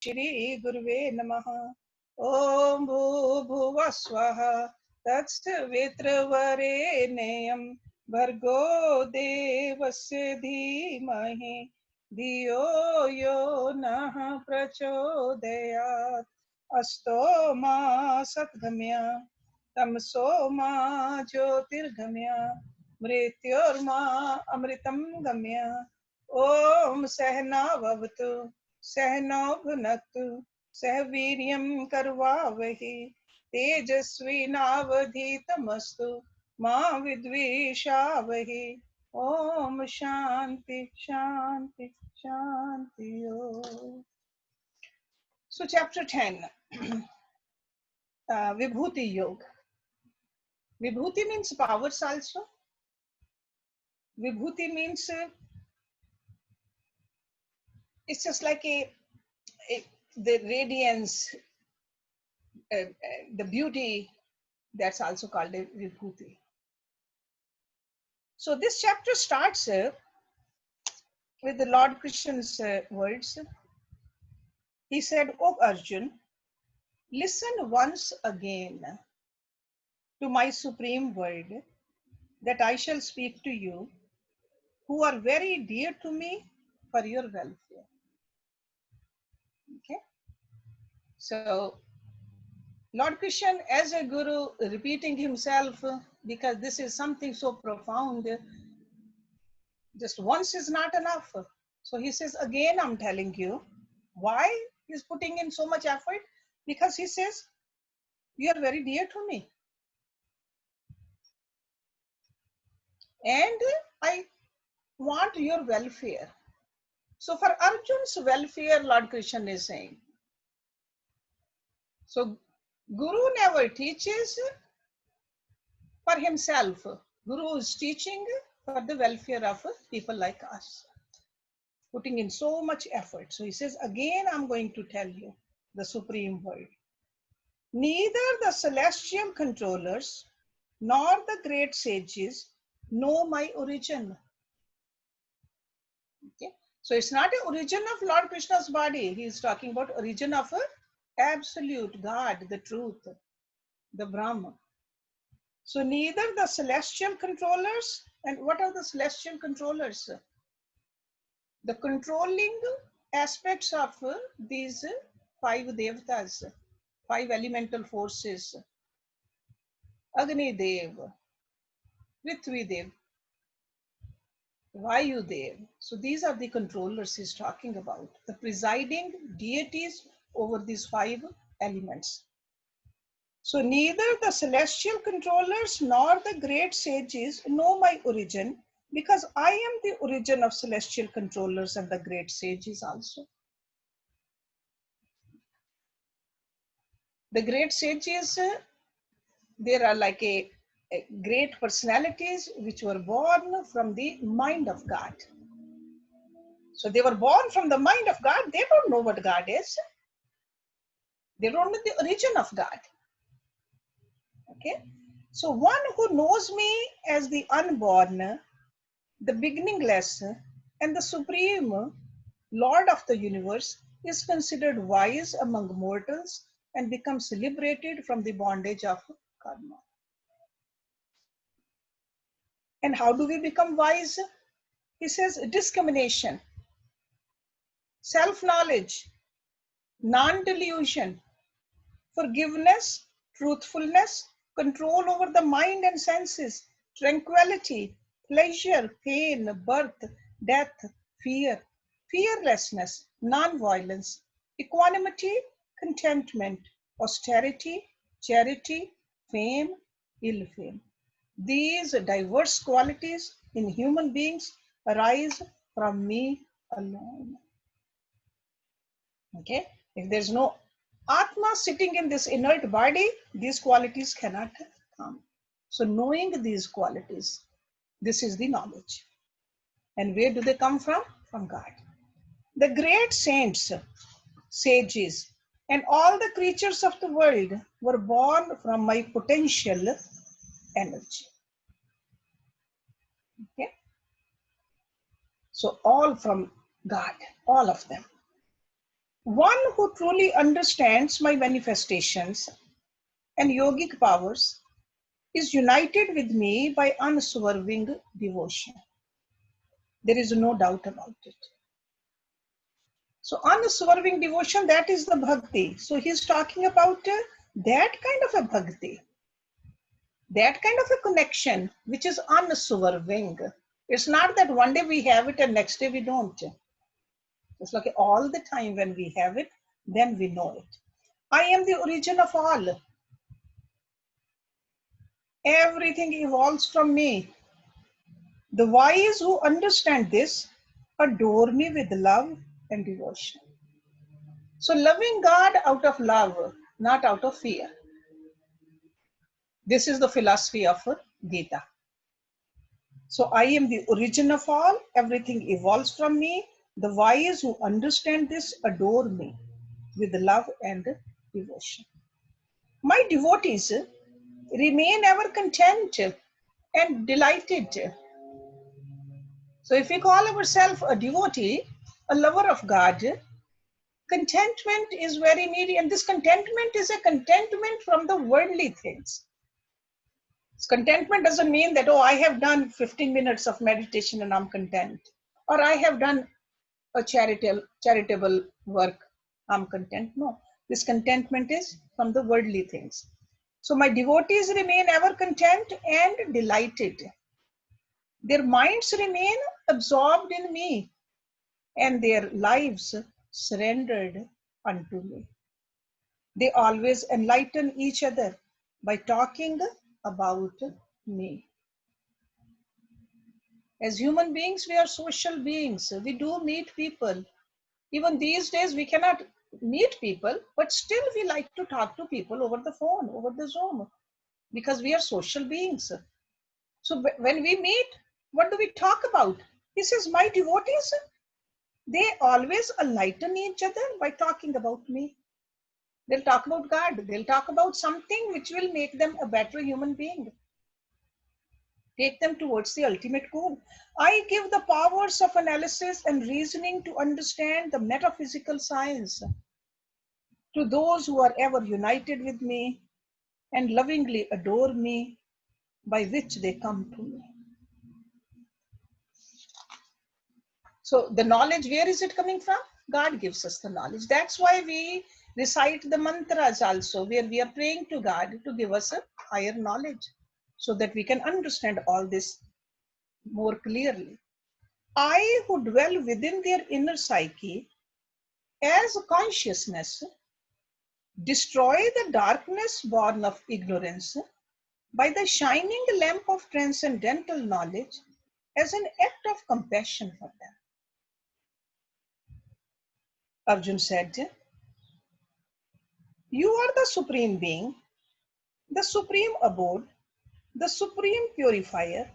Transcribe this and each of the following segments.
Shri Gurve Namaha. Om Bhuvah Swaha Tatsavitravare Bhargo Devasya Dhimahi Dhiyo Yo Nah Prachodayat Asto Ma Satgamya Tamso Ma Jyotirgamya Mrityorma Amritam Gamya Om Sahna Vavatu सहनौ भुनक्तु सह वीर्यं करवावहि तेजस्विनावधीतमस्तु मा विद्विषावहि ओम शांति शांति शांति Om. So chapter 10, Vibhuti Yoga. Vibhuti means powers also. Vibhuti means it's just like the radiance, the beauty, that's also called a Vibhuti. So this chapter starts with the Lord Krishna's words. He said, "O Arjun, listen once again to my supreme word that I shall speak to you, who are very dear to me for your welfare." Okay. So Lord Krishna as a guru repeating himself, because this is something so profound, just once is not enough. So he says, again, I'm telling you. Why he's putting in so much effort? Because he says, you are very dear to me. And I want your welfare. So for Arjun's welfare, Lord Krishna is saying. So Guru never teaches for himself. Guru is teaching for the welfare of people like us, putting in so much effort. So he says, again, I'm going to tell you the supreme word. Neither the celestial controllers nor the great sages know my origin. Okay. So it's not the origin of Lord Krishna's body. He is talking about origin of absolute God, the truth, the Brahma. So neither the celestial controllers, and what are the celestial controllers? The controlling aspects of these five devatas, five elemental forces, Agni Dev, Prithvi Dev, Vayu Dev. So these are the controllers he's talking about, the presiding deities over these five elements. So neither the celestial controllers nor the great sages know my origin, because I am the origin of celestial controllers and the great sages also. The great sages, there are like a great personalities which were born from the mind of God. So they were born from the mind of God. They don't know what God is. They don't know the origin of God. Okay. So one who knows me as the unborn, the beginningless, and the supreme Lord of the universe is considered wise among mortals and becomes liberated from the bondage of karma. And how do we become wise? He says discrimination, self-knowledge, non-delusion, forgiveness, truthfulness, control over the mind and senses, tranquility, pleasure, pain, birth, death, fear, fearlessness, non-violence, equanimity, contentment, austerity, charity, fame, ill fame. These diverse qualities in human beings arise from me alone. Okay, if there's no Atma sitting in this inert body, these qualities cannot come. So knowing these qualities, this is the knowledge. And where do they come from? From God. The great saints, sages, and all the creatures of the world were born from my potential energy. Okay? So all from God, all of them. One who truly understands my manifestations and yogic powers is united with me by unswerving devotion. There is no doubt about it. So unswerving devotion, that is the bhakti. So he's talking about that kind of a bhakti, that kind of a connection which is unswerving. It's not that one day we have it and next day we don't. It's like all the time when we have it, then we know it. I am the origin of all. Everything evolves from me. The wise who understand this adore me with love and devotion. So loving God out of love, not out of fear. This is the philosophy of Gita. So I am the origin of all. Everything evolves from me. The wise who understand this adore me with love and devotion. My devotees remain ever content and delighted. So if we call ourselves a devotee, a lover of God, contentment is very needy. And this contentment is a contentment from the worldly things. Contentment doesn't mean that, oh, I have done 15 minutes of meditation and I'm content. Or I have done a charitable work, I'm content. No, this contentment is from the worldly things. So my devotees remain ever content and delighted. Their minds remain absorbed in me and their lives surrendered unto me. They always enlighten each other by talking about me. As human beings, we are social beings. We do meet people. Even these days, we cannot meet people, but still we like to talk to people over the phone, over the Zoom, because we are social beings. So when we meet, what do we talk about? He says, my devotees, they always enlighten each other by talking about me. They'll talk about God. They'll talk about something which will make them a better human being. Take them towards the ultimate goal. I give the powers of analysis and reasoning to understand the metaphysical science to those who are ever united with me and lovingly adore me, by which they come to me. So the knowledge, where is it coming from? God gives us the knowledge. That's why we recite the mantras also, where we are praying to God to give us a higher knowledge so that we can understand all this more clearly. I who dwell within their inner psyche as consciousness destroy the darkness born of ignorance by the shining lamp of transcendental knowledge as an act of compassion for them. Arjun said, you are the supreme being, the supreme abode, the supreme purifier,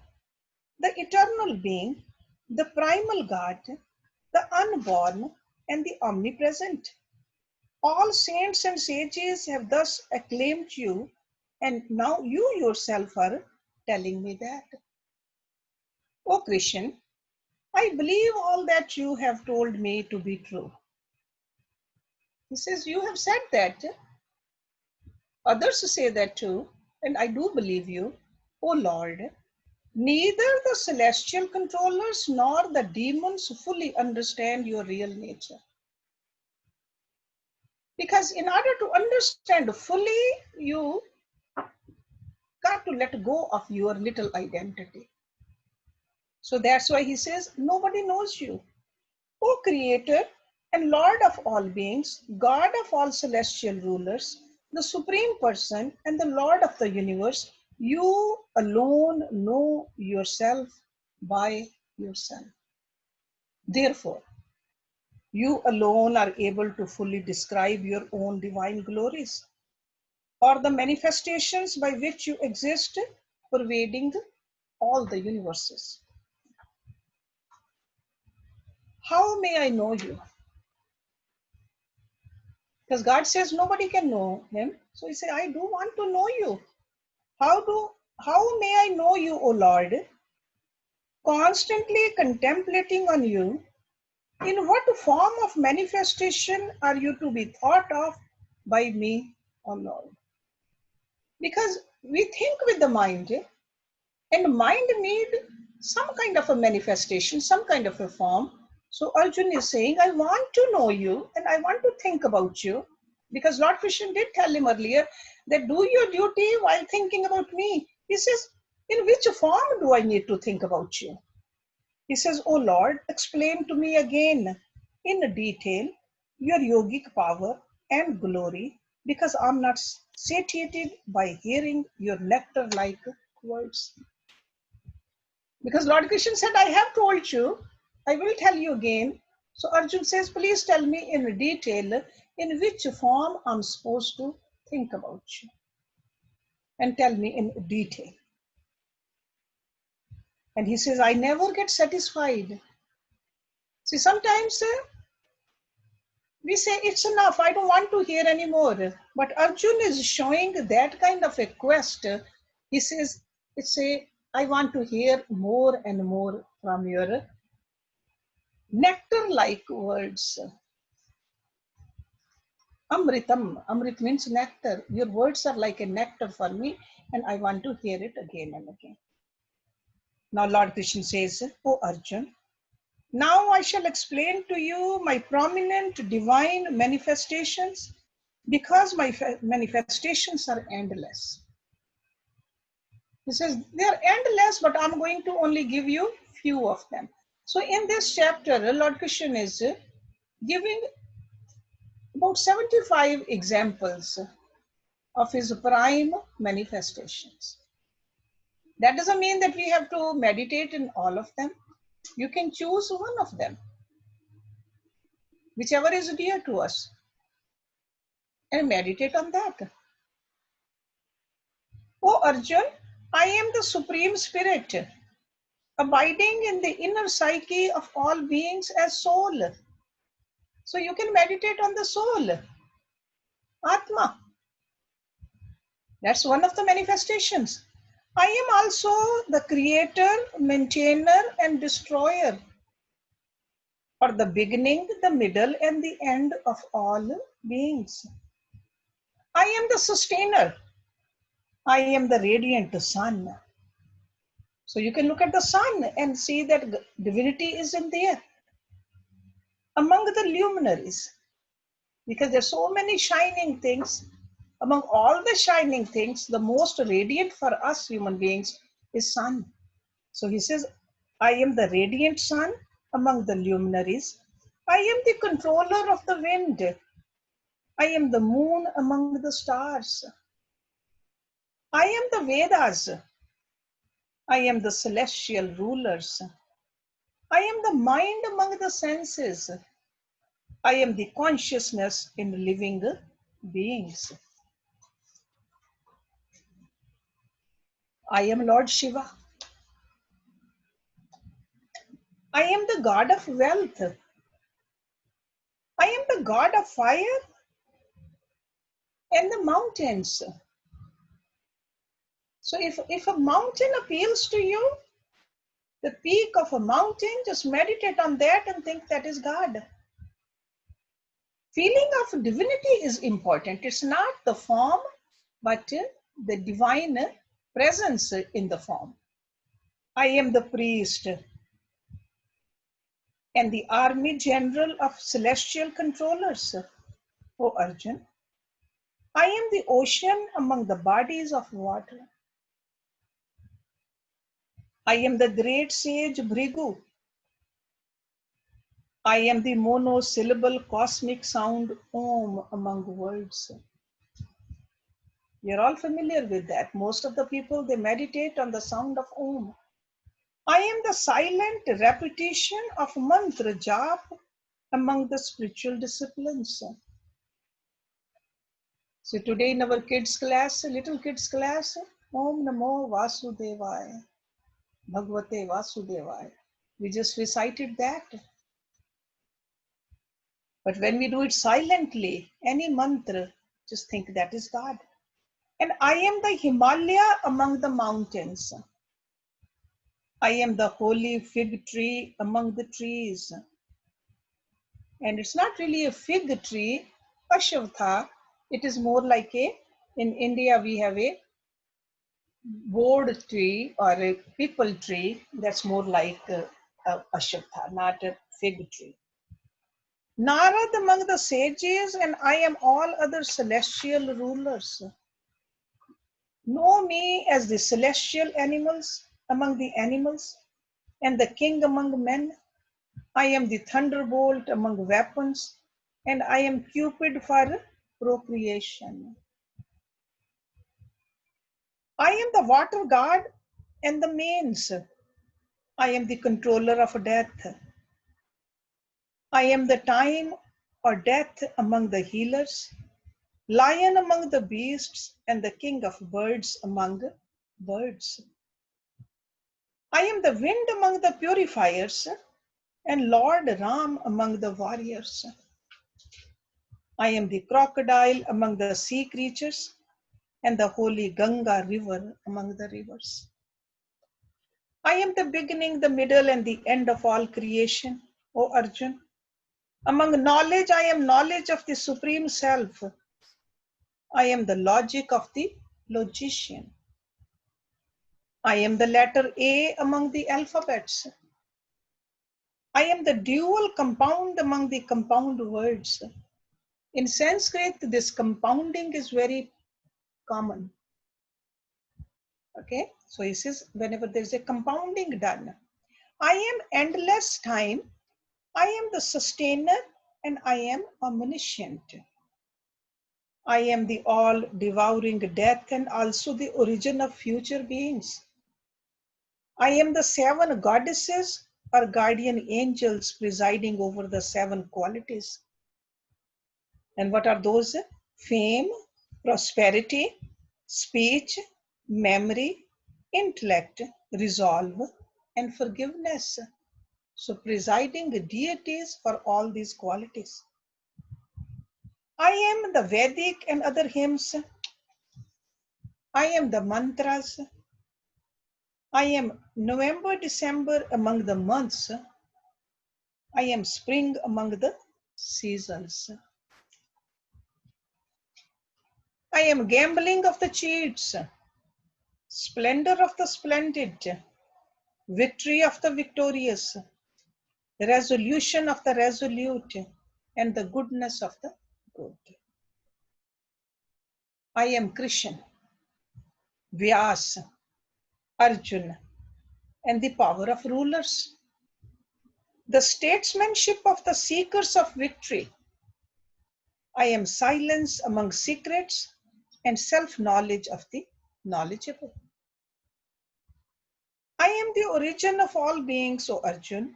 the eternal being, the primal God, the unborn, and the omnipresent. All saints and sages have thus acclaimed you, and now you yourself are telling me that. O Christian, I believe all that you have told me to be true. He says, you have said that. Others say that too, and I do believe you. O Lord, neither the celestial controllers nor the demons fully understand your real nature. Because in order to understand fully, you got to let go of your little identity. So that's why he says, nobody knows you. O Creator and Lord of all beings, God of all celestial rulers, the Supreme Person and the Lord of the universe, you alone know yourself by yourself. Therefore, you alone are able to fully describe your own divine glories or the manifestations by which you exist, pervading all the universes. How may I know you? Because God says nobody can know him. So he said, I do want to know you. How may I know you, O Lord? Constantly contemplating on you, In what form of manifestation are you to be thought of by me, O Lord? Because we think with the mind, and mind need some kind of a manifestation, some kind of a form. So Arjun is saying, I want to know you and I want to think about you. Because Lord Krishna did tell him earlier that do your duty while thinking about me. He says, in which form do I need to think about you? He says, oh Lord, explain to me again in detail your yogic power and glory, because I'm not satiated by hearing your nectar like words. Because Lord Krishna said, I have told you, I will tell you again. So Arjun says, please tell me in detail in which form I'm supposed to think about you. And tell me in detail. And he says, I never get satisfied. See, sometimes we say, it's enough, I don't want to hear anymore. But Arjun is showing that kind of a quest. He says, I want to hear more and more from your nectar-like words. Amritam. Amrit means nectar. Your words are like a nectar for me, and I want to hear it again and again. Now Lord Krishna says, O Arjun, now I shall explain to you my prominent divine manifestations, because my manifestations are endless. He says, they are endless, but I'm going to only give you few of them. So in this chapter, Lord Krishna is giving about 75 examples of his prime manifestations. That doesn't mean that we have to meditate in all of them. You can choose one of them, whichever is dear to us, and meditate on that. O Arjun, I am the Supreme Spirit, abiding in the inner psyche of all beings as soul. So you can meditate on the soul, Atma. That's one of the manifestations. I am also the creator, maintainer, and destroyer, or the beginning, the middle, and the end of all beings. I am the sustainer. I am the radiant sun. So you can look at the sun and see that divinity is in there among the luminaries, because there's so many shining things. Among all the shining things, the most radiant for us human beings is sun. So he says, I am the radiant sun among the luminaries. I am the controller of the wind. I am the moon among the stars. I am the Vedas. I am the celestial rulers. I am the mind among the senses. I am the consciousness in living beings. I am Lord Shiva. I am the God of wealth. I am the God of fire and the mountains. So if a mountain appeals to you, the peak of a mountain, just meditate on that and think that is God. Feeling of divinity is important. It's not the form, but the divine presence in the form. I am the priest and the army general of celestial controllers, O Arjun. I am the ocean among the bodies of water. I am the great sage Bhrigu. I am the monosyllable cosmic sound Om among words. You're all familiar with that. Most of the people, they meditate on the sound of Om. I am the silent repetition of mantra jap among the spiritual disciplines. So today in our kids class, little kids class, Om Namo Vasudevaya, Bhagavate Vasudevaya. We just recited that. But when we do it silently, any mantra, just think that is God. And I am the Himalaya among the mountains. I am the holy fig tree among the trees. And it's not really a fig tree, Ashwatha. It is more like in India we have a board tree or a people tree that's more like a Ashwatha, not a fig tree. Narad among the sages, and I am all other celestial rulers. Know me as the celestial animals among the animals, and the king among men. I am the thunderbolt among weapons, and I am Cupid for procreation. I am the water god and the mains. I am the controller of death. I am the time or death among the healers, lion among the beasts, and the king of birds among birds. I am the wind among the purifiers, and Lord Ram among the warriors. I am the crocodile among the sea creatures, and the holy Ganga river among the rivers. I am the beginning, the middle, and the end of all creation, O Arjun. Among knowledge, I am knowledge of the Supreme Self. I am the logic of the logician. I am the letter A among the alphabets. I am the dual compound among the compound words. In Sanskrit, this compounding is very common. Okay, so he says whenever there is a compounding done, I am endless time, I am the sustainer, and I am omniscient. I am the all devouring death and also the origin of future beings. I am the seven goddesses or guardian angels presiding over the seven qualities. And what are those? Fame, prosperity, speech, memory, intellect, resolve, and forgiveness. So presiding deities for all these qualities. I am the Vedic and other hymns. I am the mantras. I am November, December among the months. I am spring among the seasons. I am gambling of the cheats, splendor of the splendid, victory of the victorious, resolution of the resolute, and the goodness of the good. I am Krishna, Vyas, Arjuna, and the power of rulers, the statesmanship of the seekers of victory. I am silence among secrets and self-knowledge of the knowledgeable. I am the origin of all beings, O Arjun.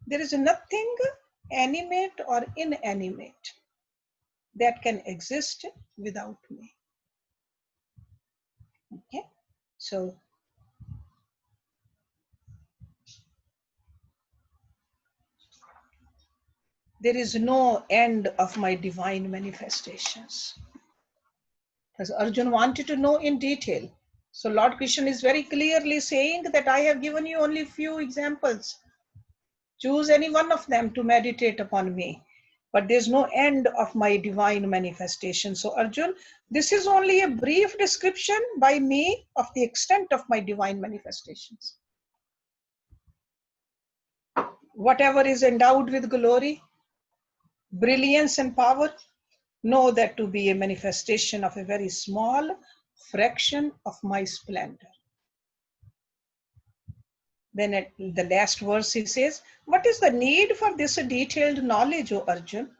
There is nothing animate or inanimate that can exist without me. Okay, so there is no end of my divine manifestations. As Arjun wanted to know in detail. So Lord Krishna is very clearly saying that I have given you only few examples. Choose any one of them to meditate upon me. But there's no end of my divine manifestation. So Arjun, this is only a brief description by me of the extent of my divine manifestations. Whatever is endowed with glory, brilliance and power, know that to be a manifestation of a very small fraction of my splendor. Then at the last verse he says, what is the need for this detailed knowledge, O Arjun?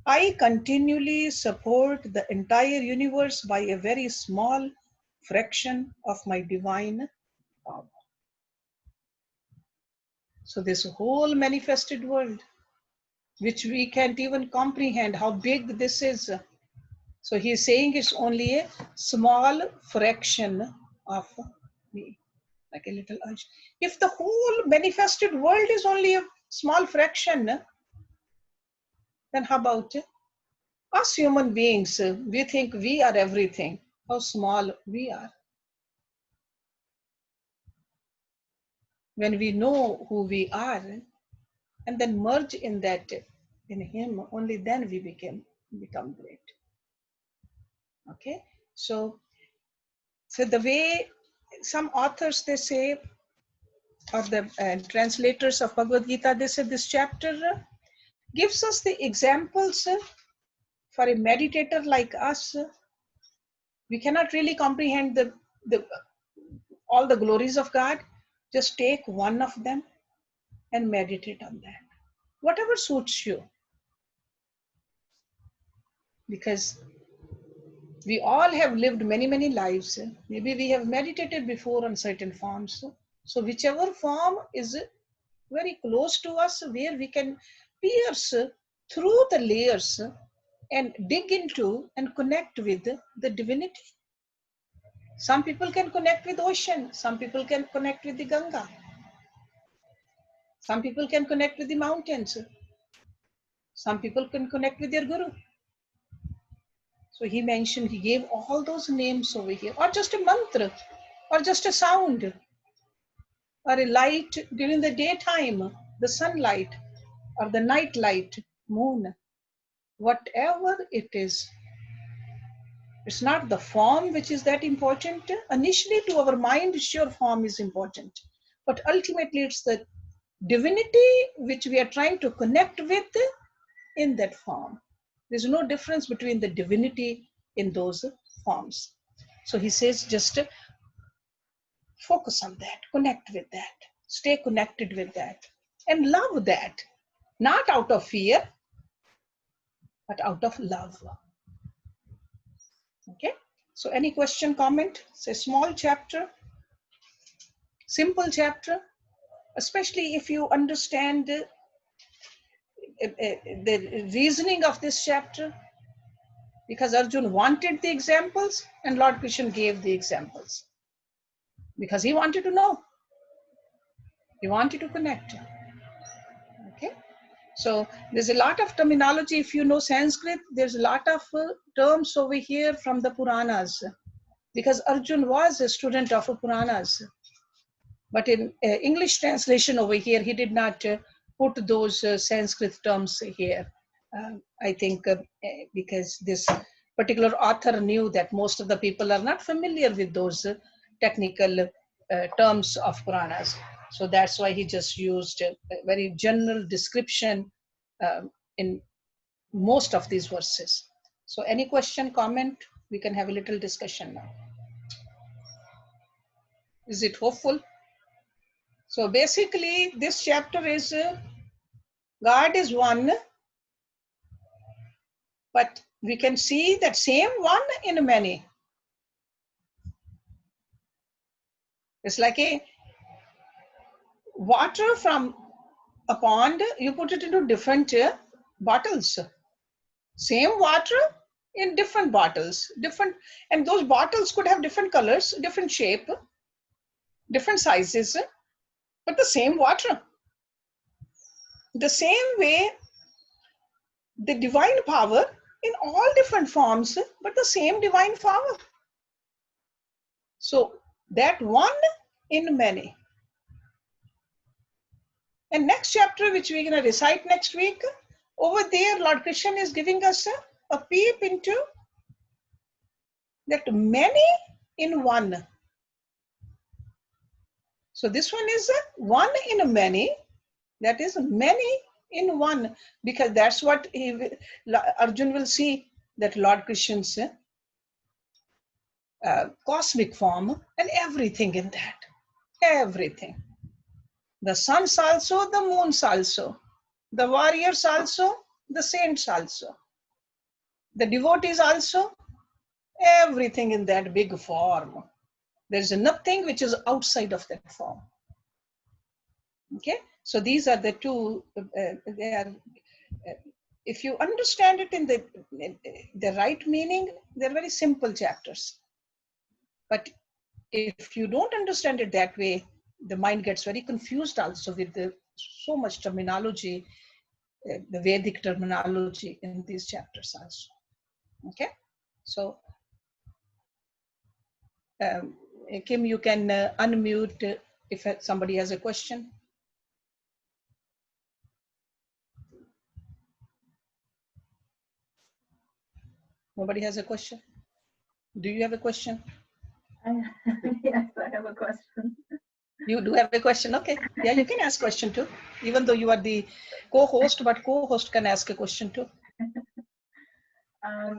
I continually support the entire universe by a very small fraction of my divine power. So this whole manifested world, which we can't even comprehend how big this is. So he's saying it's only a small fraction of me, like a little urge. If the whole manifested world is only a small fraction, then how about us human beings? We think we are everything. How small we are. When we know who we are, and then merge in that, in him, only then we become great. Okay, so the way some authors, they say, or the translators of Bhagavad Gita, they say this chapter gives us the examples for a meditator like us. We cannot really comprehend the all the glories of God. Just take one of them and meditate on that, whatever suits you, because we all have lived many lives. Maybe we have meditated before on certain forms. So whichever form is very close to us, where we can pierce through the layers and dig into and connect with the divinity. Some people can connect with ocean, some people can connect with the Ganga, some people can connect with the mountains, some people can connect with their guru. So he mentioned, he gave all those names over here, or just a mantra, or just a sound, or a light during the daytime, the sunlight, or the night light, moon, whatever it is. It's not the form which is that important. Initially, to our mind, sure, form is important. But ultimately, it's the divinity which we are trying to connect with in that form. There's no difference between the divinity in those forms. So he says, just focus on that, connect with that, stay connected with that, and love that, not out of fear, but out of love. Okay, so any question, comment? It's a small chapter, simple chapter, especially if you understand the reasoning of this chapter, because Arjun wanted the examples and Lord Krishna gave the examples because he wanted to know, he wanted to connect. Okay, so there's a lot of terminology. If you know Sanskrit, there's a lot of terms over here from the Puranas, because Arjun was a student of Puranas. But in English translation over here, he did not put those Sanskrit terms here. I think because this particular author knew that most of the people are not familiar with those technical terms of Puranas. So that's why he just used a very general description in most of these verses. So any question, comment, we can have a little discussion now. Is it hopeful? So basically, this chapter is God is one, but we can see that same one in many. It's like a water from a pond, you put it into different bottles. Same water in different bottles, different, and those bottles could have different colors, different shape, different sizes, but the same water. The same way, the divine power in all different forms, but the same divine power. So that one in many. And next chapter, which we're going to recite next week, over there, Lord Krishna is giving us a peep into that many in one. So this one is one in many, that is many in one, because that's what Arjun will see, that Lord Krishna's cosmic form and everything in that, everything. The suns also, the moons also, the warriors also, the saints also, the devotees also, everything in that big form. There's nothing which is outside of that form. Okay, so these are the two. They are, if you understand it in the right meaning, they're very simple chapters. But if you don't understand it that way, the mind gets very confused also with so much terminology, the Vedic terminology in these chapters also. Okay, so Kim, you can unmute if somebody has a question. Nobody has a question? Do you have a question? Yes, I have a question. You do have a question? Okay. Yeah, you can ask question too. Even though you are the co-host, but co-host can ask a question too.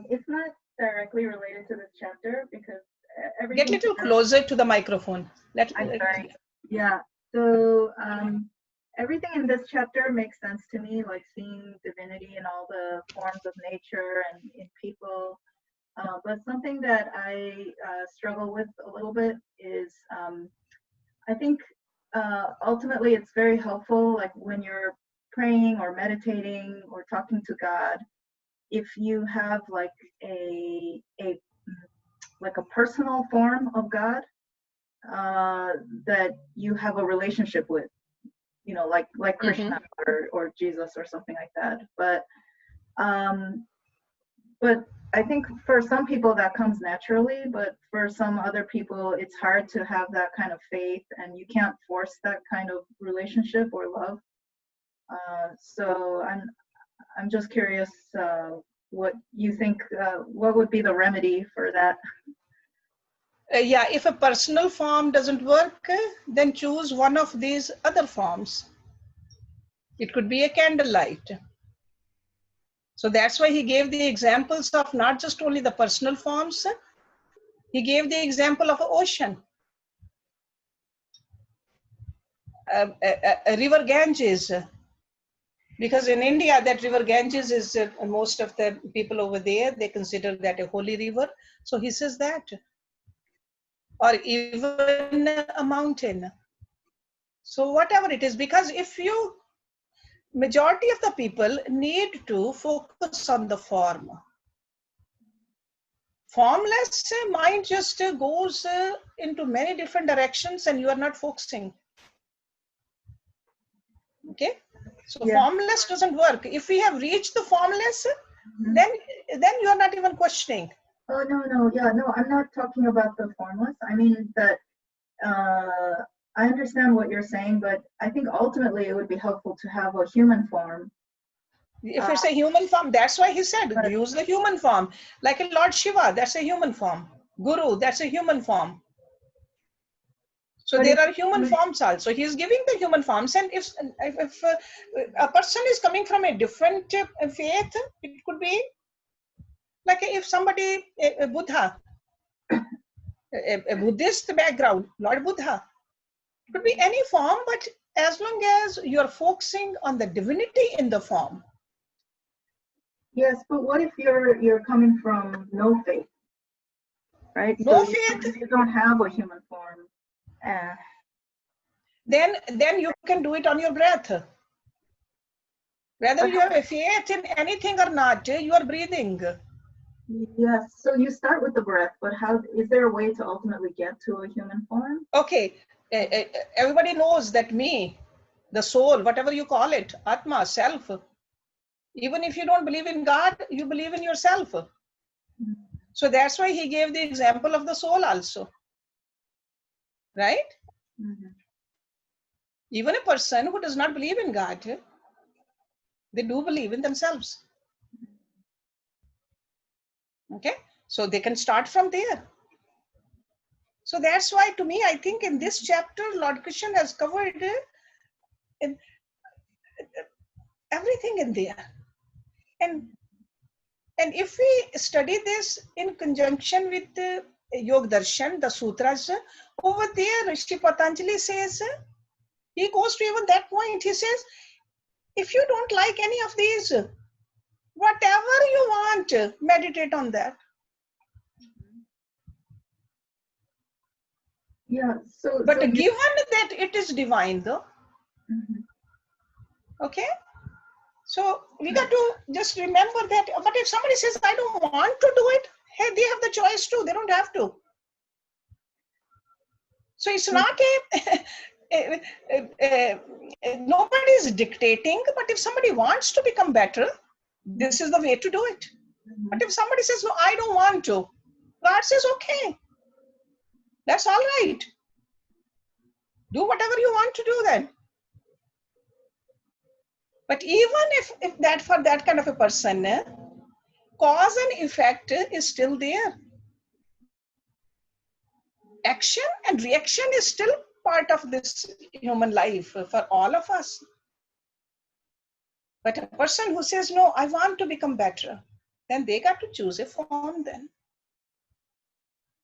It's not directly related to this chapter because Get a everything. little closer to the microphone. I'm sorry. Yeah. So everything in this chapter makes sense to me, like seeing divinity in all the forms of nature and in people. But something that I struggle with a little bit is I think ultimately it's very helpful, like when you're praying or meditating or talking to God, if you have like a like a personal form of God that you have a relationship with, you know, like Krishna or Jesus or something like that. But I think for some people that comes naturally, but for some other people it's hard to have that kind of faith, and you can't force that kind of relationship or love. So I'm just curious what you think. What would be the remedy for that? Yeah, if a personal form doesn't work, then choose one of these other forms. It could be a candlelight. So that's why he gave the examples of not just only the personal forms, he gave the example of an ocean. A river Ganges, because in India that river Ganges is most of the people over there, they consider that a holy river. So he says that. Or even a mountain. So whatever it is, because if you, majority of the people need to focus on the form. Formless mind just goes into many different directions and you are not focusing. Okay, so Yeah. formless doesn't work. If we have reached the formless, then you are not even questioning. Oh no, yeah, no, I'm not talking about the formless. I mean that I understand what you're saying, but I think ultimately it would be helpful to have a human form. If it's a human form, that's why he said use the human form. Like a Lord Shiva, that's a human form. Guru, that's a human form. So but there are human forms also. He is giving the human forms, and if a person is coming from a different faith, it could be like if somebody, a Buddha, a Buddhist background, Lord Buddha, it could be any form, but as long as you are focusing on the divinity in the form. Yes, but what if you're coming from no faith, right? No so faith. You don't have a human form. Then you can do it on your breath. Whether you have a faith in anything or not, you are breathing. Yes, so you start with the breath, but how is there a way to ultimately get to a human form? Okay, everybody knows that me, the soul, whatever you call it, Atma, self. Even if you don't believe in God, you believe in yourself. So that's why he gave the example of the soul also. Right? Even a person who does not believe in God, they do believe in themselves. Okay, so they can start from there. So that's why, to me, I think in this chapter, Lord Krishna has covered everything in there. And if we study this in conjunction with Yog Darshan, the sutras, over there, Rishi Patanjali says, he goes to even that point. He says, if you don't like any of these, whatever you want, meditate on that. Yeah. But given that it is divine, though, okay. So we got to just remember that. But if somebody says, I don't want to do it, hey, they have the choice too. They don't have to. So it's not nobody is dictating, but if somebody wants to become better, this is the way to do it. But if somebody says, no, I don't want to, God says, okay, that's all right. Do whatever you want to do then. But even if that for that kind of a person, cause and effect is still there. Action and reaction is still part of this human life for all of us. But a person who says, no, I want to become better, then they got to choose a form then.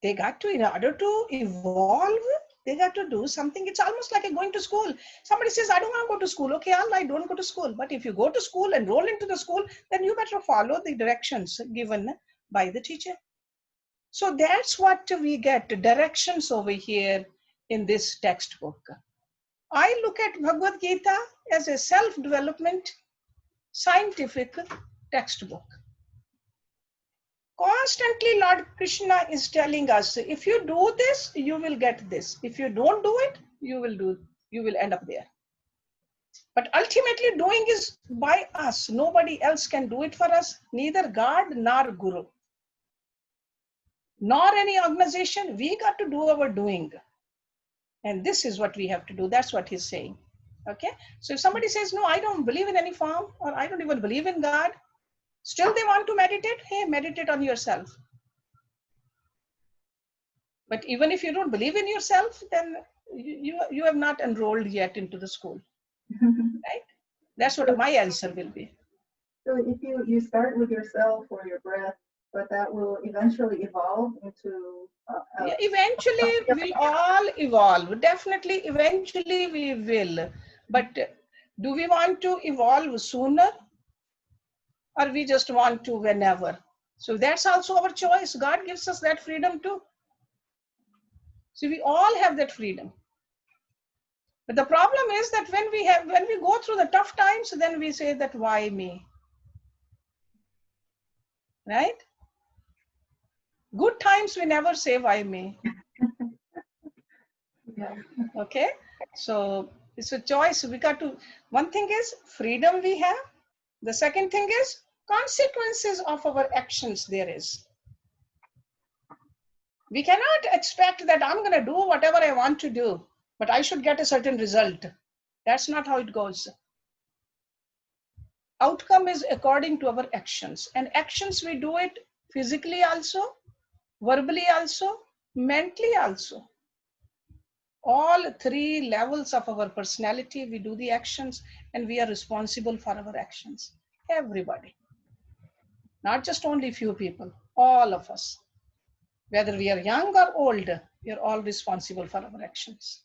They got to, in order to evolve, they got to do something. It's almost like going to school. Somebody says, I don't want to go to school. Okay, all right, don't go to school. But if you go to school, enroll into the school, then you better follow the directions given by the teacher. So that's what we get, directions over here in this textbook. I look at Bhagavad Gita as a self-development scientific textbook. Constantly Lord Krishna is telling us, if you do this, you will get this. If you don't do it, you will end up there. But ultimately doing is by us. Nobody else can do it for us, neither God nor Guru, nor any organization. We got to do our doing. And this is what we have to do. That's what he's saying. Okay. So if somebody says, no, I don't believe in any form, or I don't even believe in God, still they want to meditate, hey, meditate on yourself. But even if you don't believe in yourself, then you have not enrolled yet into the school, right? That's what my answer will be. So if you start with yourself or your breath, but that will eventually evolve into. Yeah, eventually we'll all evolve. Definitely, eventually we will. But do we want to evolve sooner, or we just want to whenever? So that's also our choice. God gives us that freedom too. So we all have that freedom. But the problem is that when we go through the tough times, then we say that why me? Right? Good times we never say why me. Yeah. Okay? So it's a choice. We got to, one thing is freedom we have. The second thing is consequences of our actions there is. We cannot expect that I'm going to do whatever I want to do, but I should get a certain result. That's not how it goes. Outcome is according to our actions, and actions we do it physically also, verbally also, mentally also. All three levels of our personality, we do the actions, and we are responsible for our actions. Everybody, not just only few people, all of us, whether we are young or old, we are all responsible for our actions.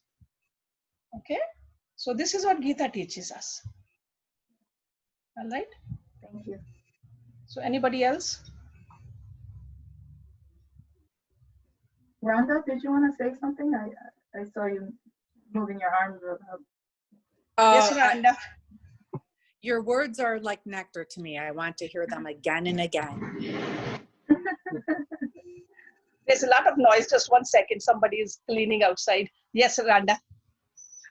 Okay, so this is what Gita teaches us. All right. Thank you. So anybody else? Rhonda, did you want to say something? I saw you moving your arms up. Yes, Randa. Your words are like nectar to me. I want to hear them again and again. There's a lot of noise. Just 1 second. Somebody is cleaning outside. Yes, Randa.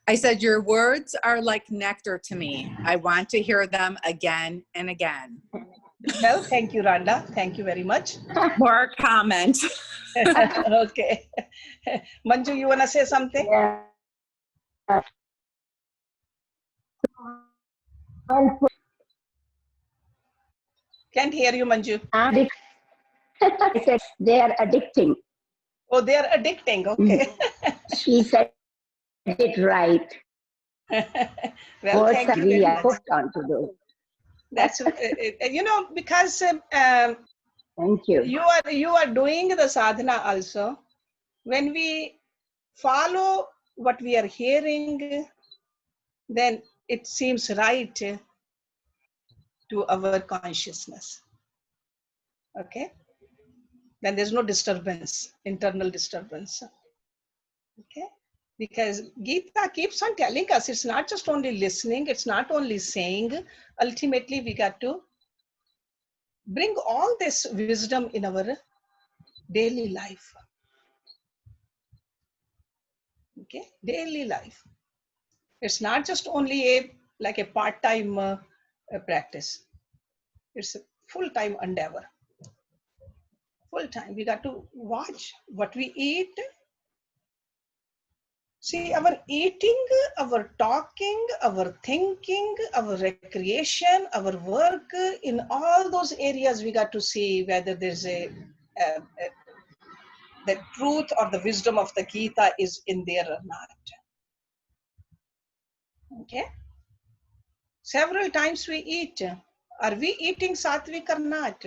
I said, your words are like nectar to me. I want to hear them again and again. Well, thank you, Randa. Thank you very much. More comment. Okay. Manju, you want to say something? Yeah. Can't hear you, Manju. I said they are addicting. Oh, they are addicting. Okay. She said it right. Well, Words thank you we very are much. hooked onto those. That's because Thank you. you are doing the sadhana also. When we follow what we are hearing, then it seems right to our consciousness. Okay, then there's no disturbance, internal disturbance. Okay, because Gita keeps on telling us it's not just only listening, it's not only saying. Ultimately, we got to bring all this wisdom in our daily life. Okay, daily life. It's not just only a part-time practice. It's a full-time endeavor. Full time. We got to watch what we eat, See, our eating, our talking, our thinking, our recreation, our work, in all those areas we got to see whether there's the truth or the wisdom of the Gita is in there or not. Okay? Several times we eat. Are we eating sattvic or not?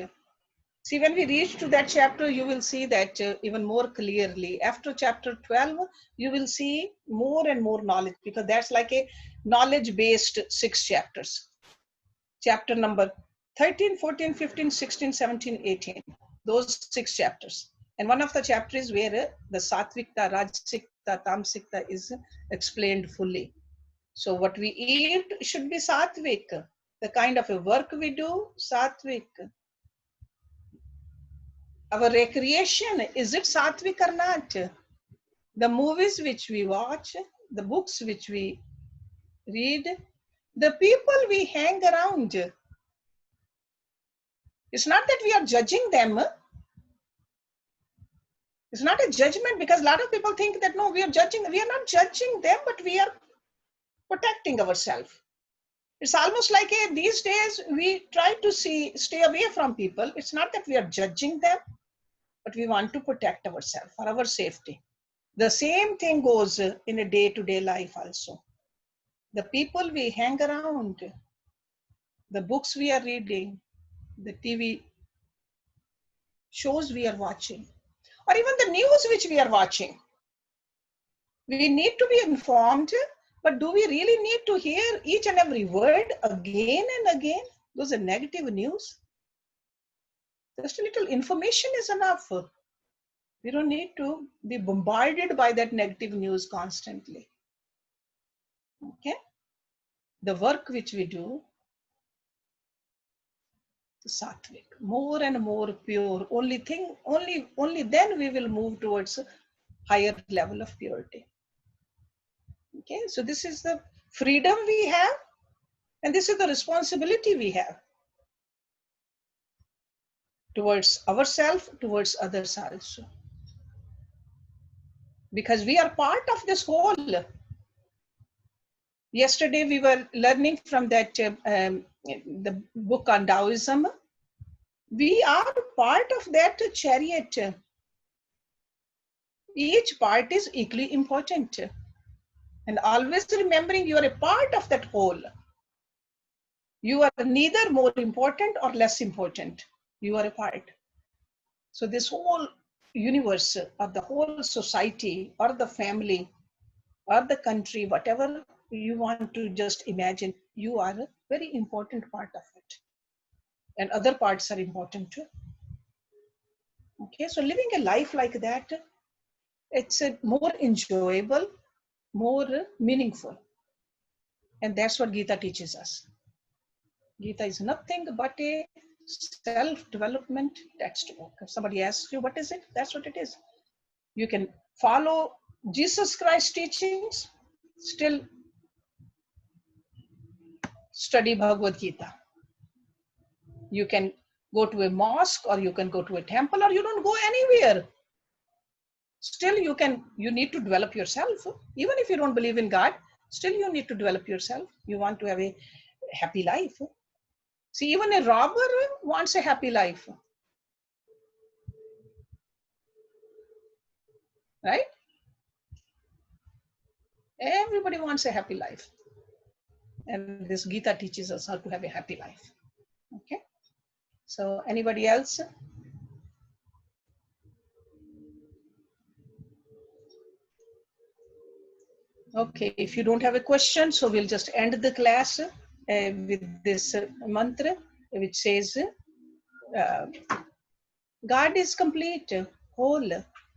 See, when we reach to that chapter, you will see that even more clearly. After chapter 12, you will see more and more knowledge, because that's like a knowledge-based 6 chapters. Chapter number 13, 14, 15, 16, 17, 18. Those 6 chapters. And one of the chapters where the sattvikta, rajasikta, tamsikta is explained fully. So what we eat should be sattvic. The kind of a work we do, sattvic. Our recreation, is it sattvic or not? The movies which we watch, the books which we read, the people we hang around. It's not that we are judging them. It's not a judgment, because a lot of people think that no, we are judging. We are not judging them, but we are protecting ourselves. It's almost like these days we try to stay away from people. It's not that we are judging them, but we want to protect ourselves for our safety. The same thing goes in a day-to-day life also. The people we hang around, the books we are reading, the TV shows we are watching, or even the news which we are watching. We need to be informed, but do we really need to hear each and every word again and again? Those are negative news. Just a little information is enough. We don't need to be bombarded by that negative news constantly. Okay? The work which we do, sattvic, more and more pure. Only then we will move towards a higher level of purity. Okay? So this is the freedom we have, and this is the responsibility we have towards ourselves, towards others also. Because we are part of this whole. Yesterday we were learning from that the book on Taoism. We are part of that chariot. Each part is equally important. And always remembering you are a part of that whole. You are neither more important or less important. You are a part. So this whole universe, or the whole society, or the family, or the country, whatever you want to just imagine, you are a very important part of it. And other parts are important too. Okay, so living a life like that, it's more enjoyable, more meaningful. And that's what Gita teaches us. Gita is nothing but a self-development textbook. If somebody asks you, what is it? That's what it is. You can follow Jesus Christ's teachings, still study Bhagavad Gita. You can go to a mosque, or you can go to a temple, or you don't go anywhere. Still you need to develop yourself. Even if you don't believe in God, still you need to develop yourself. You want to have a happy life. See, even a robber wants a happy life. Right? Everybody wants a happy life. And this Gita teaches us how to have a happy life. Okay? So anybody else? Okay, if you don't have a question, so we'll just end the class with this mantra, which says, God is complete, whole,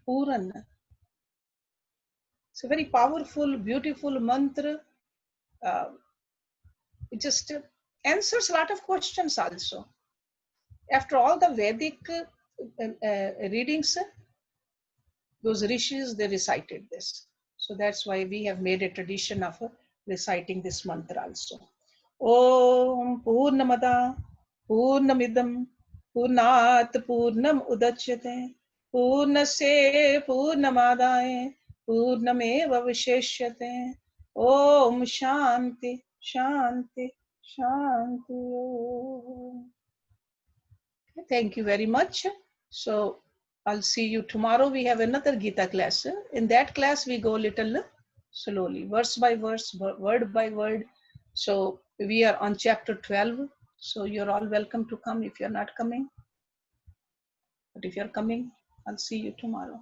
Puran. It's a very powerful, beautiful mantra. It just answers a lot of questions also. After all the Vedic readings, those rishis, they recited this. So that's why we have made a tradition of reciting this mantra also. Om Purnamada Purnamidam Purnat Purnam Udachyate Purnasya Purnamadaye पूर्णमेव विशेष्यते. Om Shanti Shanti Shanti. Om. Thank you very much. So I'll see you tomorrow. We have another Gita class. In that class, we go little slowly, verse by verse, word by word. So we are on chapter 12. So you're all welcome to come if you're not coming. But if you're coming, I'll see you tomorrow.